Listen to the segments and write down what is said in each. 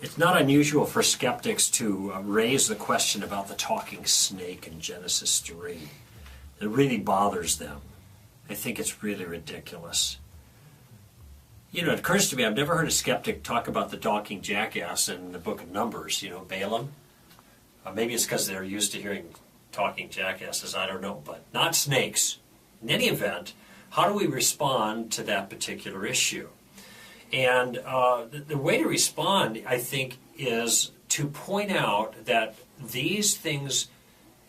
It's not unusual for skeptics to raise the question about the talking snake in Genesis 3. It really bothers them. I think it's really ridiculous. You know, it occurs to me, I've never heard a skeptic talk about the talking jackass in the book of Numbers, you know, Balaam. Maybe it's because they're used to hearing talking jackasses, I don't know, but not snakes. In any event, how do we respond to that particular issue? And the way to respond, I think, is to point out that these things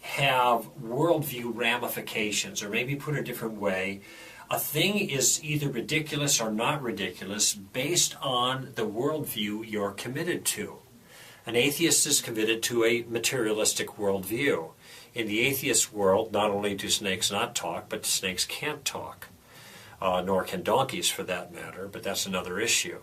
have worldview ramifications, or maybe put a different way, a thing is either ridiculous or not ridiculous based on the worldview you're committed to. An atheist is committed to a materialistic worldview. In the atheist world, not only do snakes not talk, but snakes can't talk. Nor can donkeys for that matter, but that's another issue.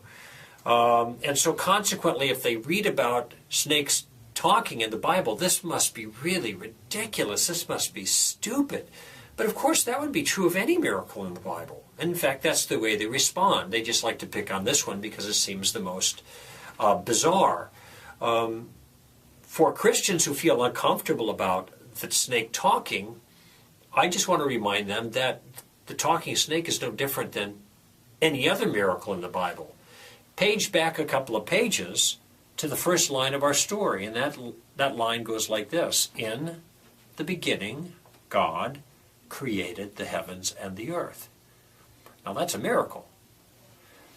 And so consequently, if they read about snakes talking in the Bible, this must be really ridiculous, this must be stupid. But of course that would be true of any miracle in the Bible. And in fact, that's the way they respond. They just like to pick on this one because it seems the most bizarre. For Christians who feel uncomfortable about the snake talking, I just want to remind them that the talking snake is no different than any other miracle in the Bible. Page back a couple of pages to the first line of our story, and that line goes like this: in the beginning, God created the heavens and the earth. Now that's a miracle.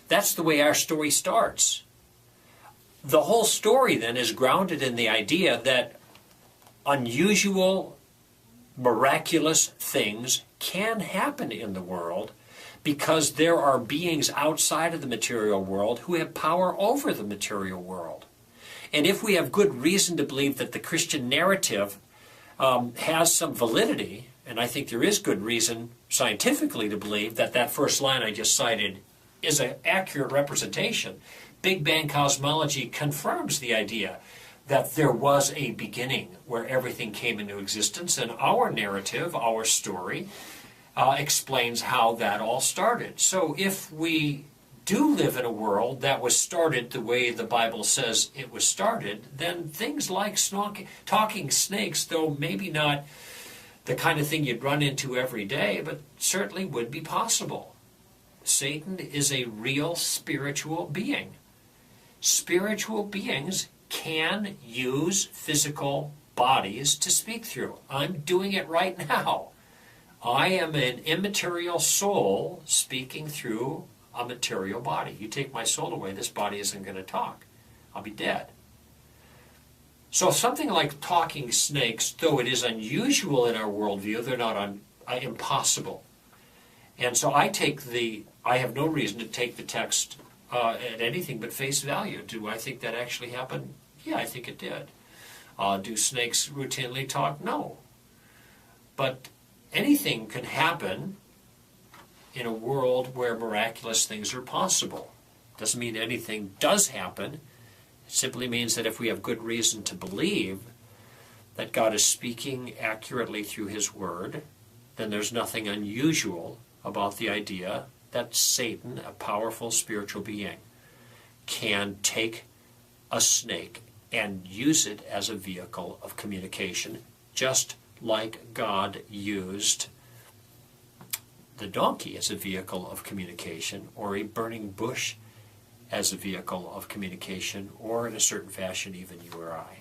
That's the way our story starts. The whole story then is grounded in the idea that unusual, miraculous things can happen in the world because there are beings outside of the material world who have power over the material world. And if we have good reason to believe that the Christian narrative has some validity, and I think there is good reason scientifically to believe that that first line I just cited is an accurate representation, Big Bang cosmology confirms the idea that there was a beginning where everything came into existence, and our narrative, our story, explains how that all started. So if we do live in a world that was started the way the Bible says it was started, then things like talking snakes, though maybe not the kind of thing you'd run into every day, but certainly would be possible. Satan is a real spiritual being. Spiritual beings can use physical bodies to speak through. I'm doing it right now. I am an immaterial soul speaking through a material body. You take my soul away, this body isn't going to talk. I'll be dead. So something like talking snakes, though it is unusual in our worldview, they're not impossible. And so I have no reason to take the text at anything but face value. Do I think that actually happened? Yeah, I think it did. Do snakes routinely talk? No. But anything can happen in a world where miraculous things are possible. Doesn't mean anything does happen. It simply means that if we have good reason to believe that God is speaking accurately through His Word, then there's nothing unusual about the idea that Satan, a powerful spiritual being, can take a snake and use it as a vehicle of communication, just like God used the donkey as a vehicle of communication, or a burning bush as a vehicle of communication, or in a certain fashion even you or I.